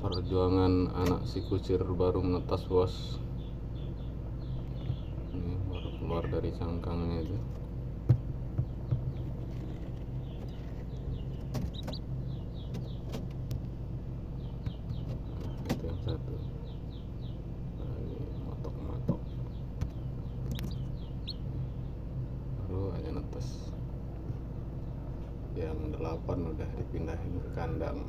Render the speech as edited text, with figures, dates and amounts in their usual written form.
Perjuangan anak si kucir baru menetas, bos. Ini baru keluar dari cangkangnya itu. Nah, itu yang satu. Nah, ini matok-matok baru aja netes. Yang 8 udah dipindahin ke kandang.